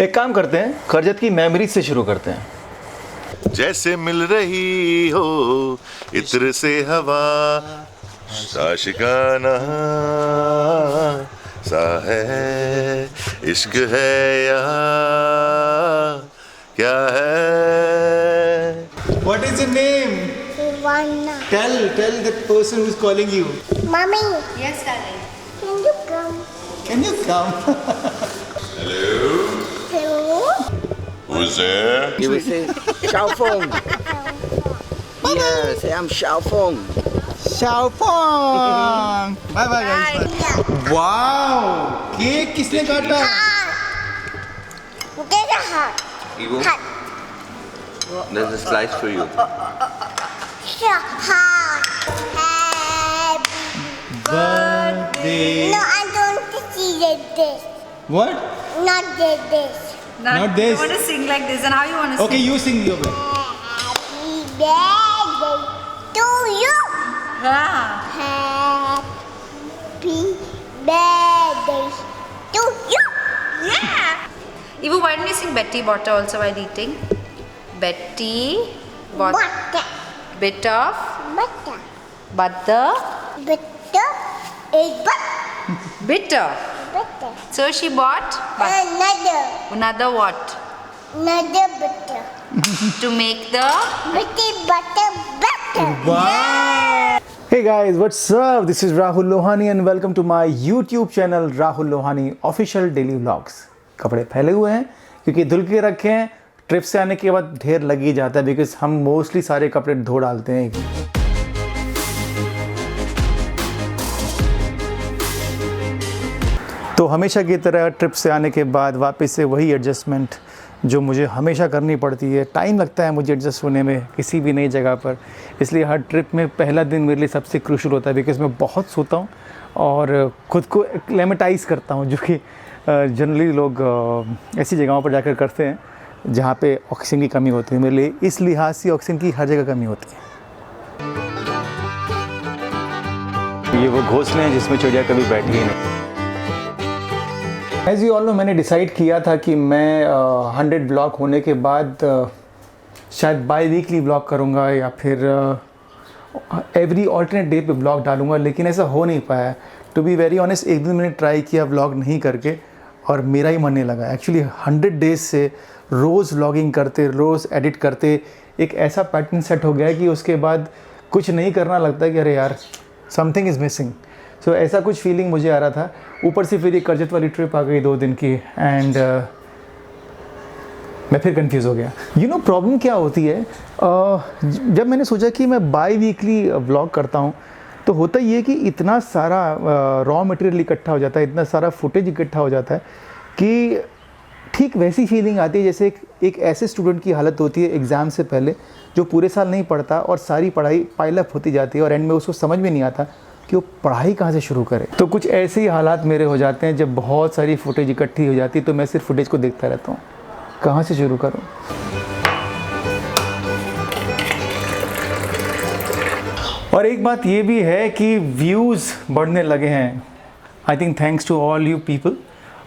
एक काम करते हैं, खरजत की मेमोरीज से शुरू करते हैं। जैसे मिल रही हो इत्र से हवा, आशिकाना सा है, इश्क है या क्या है। What is your name? Ivana. Tell the person who's calling you. Mommy, Yes, darling. can you come? Can you come? Hello? Who's there? You will say Xiao Feng. Yeah, say I'm Xiao Feng. Xiaopong. Bye bye guys. Wow! Cake किसने काटा? Get a heart. Ivo, Heart. there's a slice for you. Heart. Happy. Birthday. No, I don't see this. What? Not this. Not this. You want to sing like this, and how you want to Okay, sing? you sing your bit. Happy birthday to you. Ah. Happy birthday to you. Yeah. Ivo, why don't you sing Betty Botta also while eating? Betty Botta. Butter. Bit of Butter. butter. Butter is butter. Bitter. Butter. So she bought another what? Another butter. To make the Butter. Wow! Hey guys, what's up? This is Rahul Lohani and welcome to my YouTube channel Rahul Lohani Official Daily Vlogs. कपड़े फैले हुए हैं क्योंकि धुल के रखे हैं। Trip से आने के बाद ढेर लग ही जाता है बिकॉज हम मोस्टली सारे कपड़े धो डालते हैं। तो हमेशा की तरह ट्रिप से आने के बाद वापस से वही एडजस्टमेंट जो मुझे हमेशा करनी पड़ती है। टाइम लगता है मुझे एडजस्ट होने में किसी भी नई जगह पर, इसलिए हर ट्रिप में पहला दिन मेरे लिए सबसे क्रूशल होता है बिकॉज मैं बहुत सोता हूँ और ख़ुद को एक्लेमेटाइज़ करता हूँ, जो कि जनरली लोग ऐसी जगहों पर जाकर करते हैं जहाँ पे ऑक्सीजन की कमी होती है। मेरे लिए इस लिहाज से ऑक्सीजन की हर जगह कमी होती है। ये वो घोंसले हैं जिसमें चिड़िया कभी बैठी ही नहीं। एज़ यू ऑल नो, मैंने डिसाइड किया था कि मैं 100 ब्लॉग होने के बाद शायद बाई वीकली ब्लॉग करूँगा या फिर एवरी ऑल्टरनेट डे पे ब्लॉग डालूँगा, लेकिन ऐसा हो नहीं पाया। टू बी वेरी ऑनेस्ट, एक दिन मैंने ट्राई किया ब्लॉग नहीं करके और मेरा ही मन नहीं लगा। एक्चुअली 100 डेज़ से रोज़ व्लॉगिंग करते, रोज़ एडिट करते एक ऐसा पैटर्न सेट हो गया कि उसके बाद कुछ नहीं करना लगता कि अरे यार समथिंग इज़ मिसिंग। सो ऐसा कुछ फीलिंग मुझे आ रहा था। ऊपर से फिर ये करजत वाली ट्रिप आ गई 2 दिन की एंड मैं फिर कंफ्यूज हो गया। यू नो प्रॉब्लम क्या होती है, जब मैंने सोचा कि मैं बाई वीकली व्लॉग करता हूँ तो होता ये है कि इतना सारा रॉ मटेरियल इकट्ठा हो जाता है, इतना सारा फुटेज इकट्ठा हो जाता है कि ठीक वैसी फीलिंग आती है जैसे एक ऐसे स्टूडेंट की हालत होती है एग्ज़ाम से पहले जो पूरे साल नहीं पढ़ता और सारी पढ़ाई पाइलअप होती जाती है और एंड में उसको समझ में नहीं आता कि वो पढ़ाई कहाँ से शुरू करे। तो कुछ ऐसे ही हालात मेरे हो जाते हैं जब बहुत सारी फुटेज इकट्ठी हो जाती है तो मैं सिर्फ फुटेज को देखता रहता हूँ, कहाँ से शुरू करूँ। और एक बात ये भी है कि व्यूज़ बढ़ने लगे हैं। I think thanks to all you people,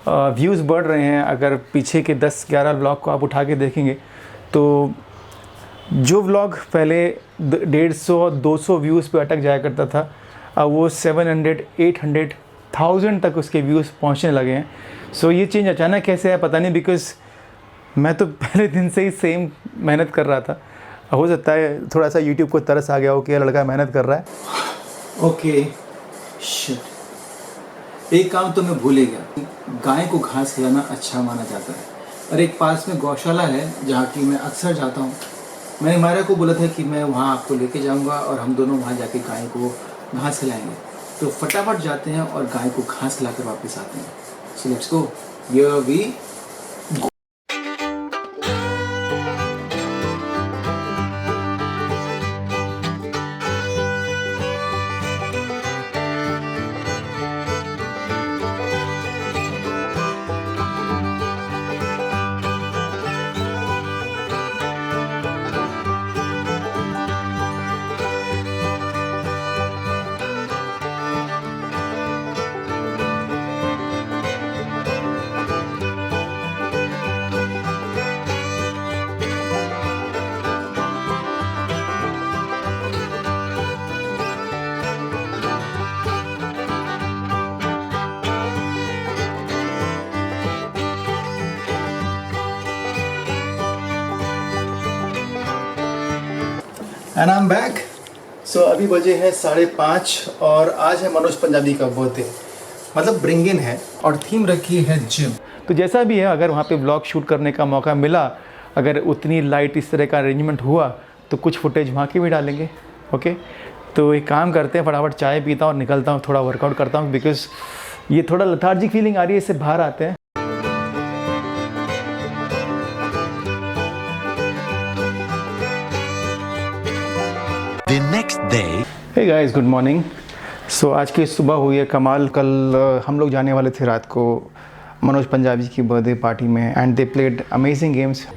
views बढ़ रहे हैं। अगर पीछे के 10-11 व्लॉग को आप उठा के देखेंगे तो जो व्लॉग पहले 150-200 व्यूज़ पे अटक जाया करता था, अब वो 700-800-1000 तक उसके व्यूज़ पहुंचने लगे हैं। सो ये चेंज अचानक कैसे है पता नहीं, बिकॉज़ मैं तो पहले दिन से ही सेम मेहनत कर रहा था। हो सकता है थोड़ा सा यूट्यूब को तरस आ गया हो कि ये लड़का मेहनत कर रहा है। ओके शिट, एक काम तो मैं भूल ही गया, गाय को घास खिलाना अच्छा माना जाता है और एक पास में गौशाला है जहाँ की मैं अक्सर जाता हूँ। मैंने मायरा को बोला था कि मैं वहाँ आपको लेके जाऊँगा और हम दोनों वहाँ जाके गाय को घास खिलाएंगे। तो फटाफट जाते हैं और गाय को घास खिलाकर वापस आते हैं। So let's go, here we and I am back. So अभी बजे हैं 5:30 और आज है मनोज पंजाबी का बर्थडे, मतलब ब्रिंग इन है और थीम रखी है जिम। तो जैसा भी है, अगर वहाँ पे व्लॉग शूट करने का मौका मिला, अगर उतनी लाइट इस तरह का अरेंजमेंट हुआ तो कुछ फुटेज वहाँ की भी डालेंगे। ओके, तो एक काम करते हैं, फटाफट चाय पीता हूँ और निकलता हूँ, थोड़ा वर्कआउट करता हूँ बिकॉज ये थोड़ा लथार्जिक फीलिंग आ रही है, इससे बाहर आते हैं। The next day. Hey guys, good morning. So आज की सुबह हुई है कमाल। कल हम लोग जाने वाले थे रात को मनोज पंजाबी की बर्थडे पार्टी में and they played amazing games.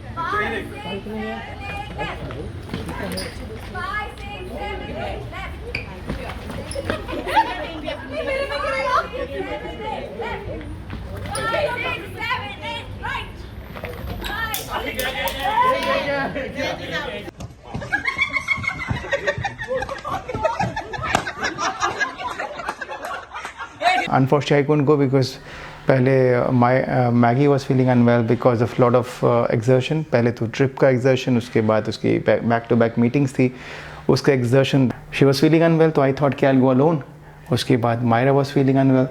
Unfortunately, I couldn't go because पहले Maggie was feeling unwell because of lot of exertion। पहले तो ट्रिप का exertion, उसके बाद उसकी back to back meetings थी, उसका exertion। She was feeling unwell, तो I thought कि I'll go alone। उसके बाद Myra was feeling unwell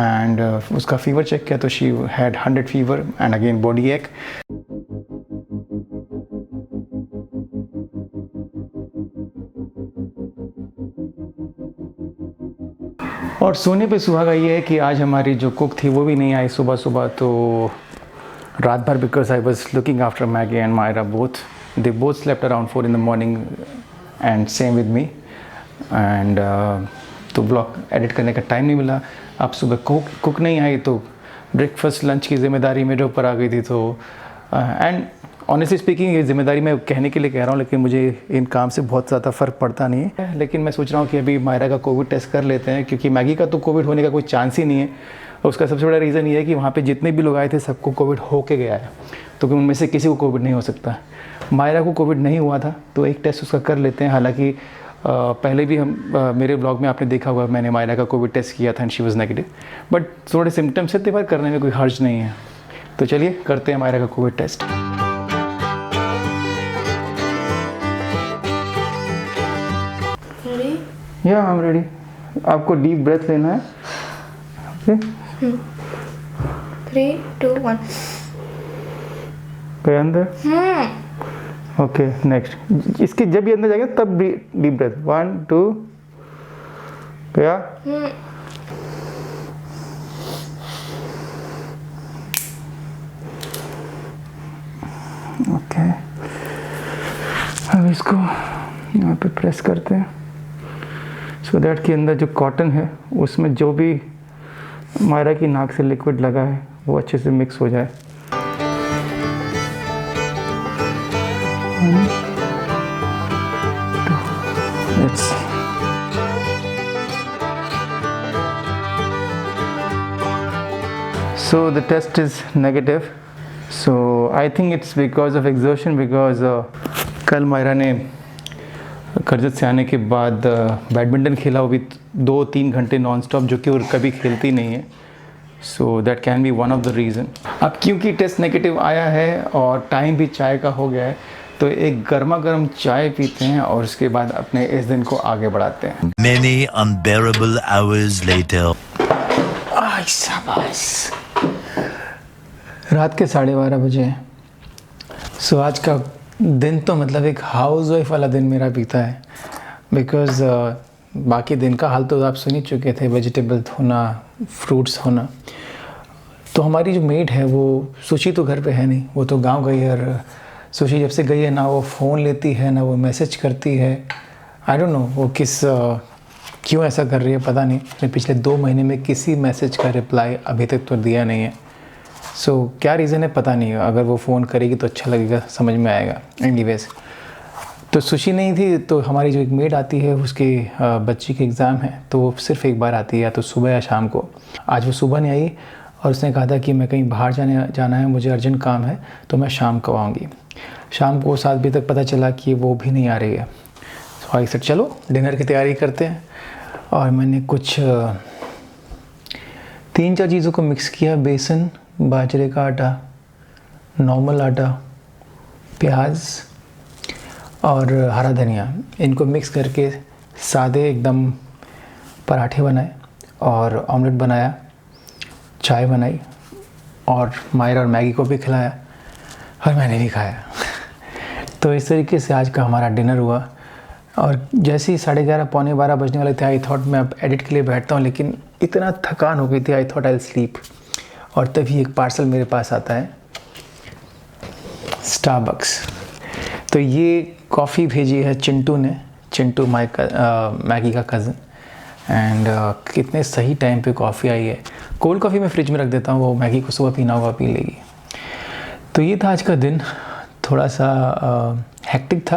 and उसका fever check किया तो she had 100 fever and again body ache। और सोने पे सुहागा ये है कि आज हमारी जो कुक थी वो भी नहीं आई सुबह सुबह, तो रात भर because I was looking after Maggie and Myra they both slept around 4 in the morning and same with me and तो ब्लॉग एडिट करने का टाइम नहीं मिला। अब सुबह कुक नहीं आई तो ब्रेकफास्ट लंच की ज़िम्मेदारी मेरे ऊपर आ गई थी। तो एंड ऑनेस्टली स्पीकिंग ये ज़िम्मेदारी मैं कहने के लिए कह रहा हूँ, लेकिन मुझे इन काम से बहुत ज़्यादा फ़र्क पड़ता नहीं है। लेकिन मैं सोच रहा हूँ कि अभी मायरा का कोविड टेस्ट कर लेते हैं, क्योंकि मैगी का तो कोविड होने का कोई चांस ही नहीं है। उसका सबसे बड़ा रीज़न ये है कि वहाँ पे जितने भी लोग आए थे सबको कोविड हो के गया है, तो उनमें से किसी को कोविड नहीं हो सकता। मायरा को कोविड नहीं हुआ था तो एक टेस्ट उसका कर लेते हैं। हालाँकि पहले भी मेरे ब्लॉग में आपने देखा हुआ, मैंने मायरा का कोविड टेस्ट किया था and she was negative, but थोड़े सिम्टम्स है, बार करने में कोई हर्ज नहीं है। तो चलिए करते हैं मायरा का कोविड टेस्ट। या आई एम रेडी। आपको डीप ब्रेथ लेना है। ओके, 3, 2, 1। गए अंदर। ओके, नेक्स्ट इसके जब ये अंदर जाएगा तब डीप ब्रेथ। 1 2 गया। ओके, अब इसको यहाँ पे प्रेस करते हैं सो दैट के अंदर जो कॉटन है उसमें जो भी मायरा की नाक से लिक्विड लगा है वो अच्छे से मिक्स हो जाए। So the test is negative. So I think it's because of exertion, because कल मायरा ने करजत से आने के बाद बैडमिंटन खेला, वो भी 2-3 घंटे नॉन स्टॉप, जो कि वो कभी खेलती नहीं है। So that can be one of the reason. अब क्योंकि टेस्ट नेगेटिव आया है और टाइम भी चाय का हो गया है, तो एक गर्मा गर्म चाय पीते हैं और उसके बाद अपने इस दिन को आगे बढ़ाते हैं। Many unbearable hours later. आई शाबाश, रात के 12:30 बजे हैं। सो आज का दिन तो मतलब एक हाउस वाइफ वाला दिन मेरा बीता है, बिकॉज़ बाकी दिन का हाल तो आप सुन ही चुके थे, वेजिटेबल होना, फ्रूट्स होना। तो हमारी जो मेड है वो सुशी तो घर पे है नहीं, वो तो गांव गई है। और सुशी जब से गई है ना वो फ़ोन लेती है ना वो मैसेज करती है। आई डोंट नो वो क्यों ऐसा कर रही है, पता नहीं। उसने पिछले 2 महीने में किसी मैसेज का रिप्लाई अभी तक तो दिया नहीं है। सो क्या रीज़न है पता नहीं। अगर वो फ़ोन करेगी तो अच्छा लगेगा, समझ में आएगा। एनीवेज, तो सुशी नहीं थी तो हमारी जो एक मेड आती है उसके बच्ची के एग्ज़ाम है, तो वो सिर्फ एक बार आती है, या तो सुबह या शाम को। आज वो सुबह नहीं आई और उसने कहा था कि मैं कहीं बाहर जाना है, मुझे अर्जेंट काम है, तो मैं शाम को आऊँगी। शाम को 7 बजे तक पता चला कि वो भी नहीं आ रही है। सो आई सेड चलो डिनर की तैयारी करते हैं। और मैंने कुछ 3-4 चीज़ों को मिक्स किया। बेसन, बाजरे का आटा, नॉर्मल आटा, प्याज और हरा धनिया, इनको मिक्स करके सादे एकदम पराठे बनाए और ऑमलेट बनाया, चाय बनाई और मायरा और मैगी को भी खिलाया और मैंने भी खाया। तो इस तरीके से आज का हमारा डिनर हुआ। और जैसे ही 11:30 पौने 12 बजने वाले थे, आई थॉट मैं अब एडिट के लिए बैठता हूँ, लेकिन इतना थकान हो गई थी, आई थॉट आई स्लीप। और तभी एक पार्सल मेरे पास आता है, स्टारबक्स। तो ये कॉफ़ी भेजी है चिंटू ने, चिंटू मैगी का कज़न। एंड कितने सही टाइम पे कॉफ़ी आई है। कोल्ड कॉफ़ी मैं फ्रिज में रख देता हूँ, वो मैगी को सुबह पीना होगा पी लेगी। तो ये था आज का दिन, थोड़ा सा हेक्टिक था।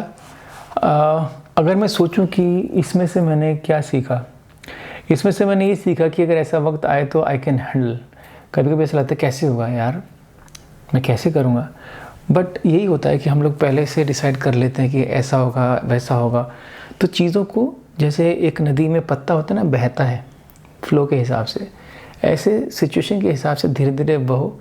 अगर मैं सोचूं कि इसमें से मैंने क्या सीखा, इसमें से मैंने ये सीखा कि अगर ऐसा वक्त आए तो आई कैन हैंडल। कभी कभी ऐसा लगता है कैसे होगा यार, मैं कैसे करूँगा, बट यही होता है कि हम लोग पहले से डिसाइड कर लेते हैं कि ऐसा होगा वैसा होगा। तो चीज़ों को, जैसे एक नदी में पत्ता होता है ना, बहता है फ्लो के हिसाब से, ऐसे सिचुएशन के हिसाब से धीरे धीरे बहो।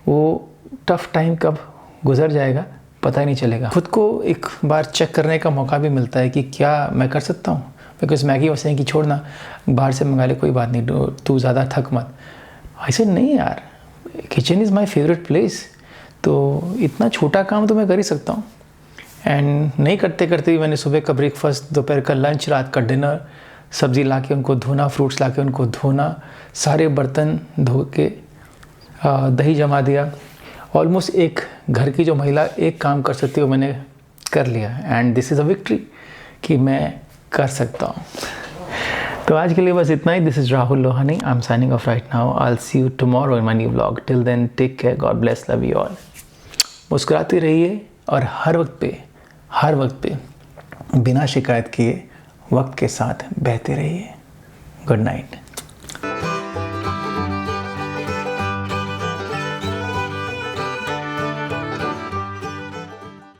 वो टफ़ टाइम कब गुजर जाएगा पता ही नहीं चलेगा। खुद को एक बार चेक करने का मौका भी मिलता है कि क्या मैं कर सकता हूँ। बिकॉज मैगी वैसे हैं कि छोड़ना, बाहर से मंगा ले, कोई बात नहीं, तू ज़्यादा थक मत। ऐसे नहीं यार, kitchen is my favourite place, तो इतना छोटा काम तो मैं कर ही सकता हूँ। एंड नहीं करते करते भी मैंने सुबह का ब्रेकफास्ट, दोपहर का लंच, रात का डिनर, सब्ज़ी ला के उनको धोना, फ्रूट्स ला के उनको धोना, सारे बर्तन धो के दही जमा दिया। ऑलमोस्ट एक घर की जो महिला एक काम कर सकती है वो मैंने कर लिया। And this is a victory कि मैं कर सकता हूँ। तो आज के लिए बस इतना ही। This is Rahul Lohani, I am signing off right now. I will see you tomorrow in my new vlog. Till then take care, God bless, love you all. मुस्कुराते रहिए और हर वक्त पे बिना शिकायत किए वक्त के साथ बहते रहिए। Good night.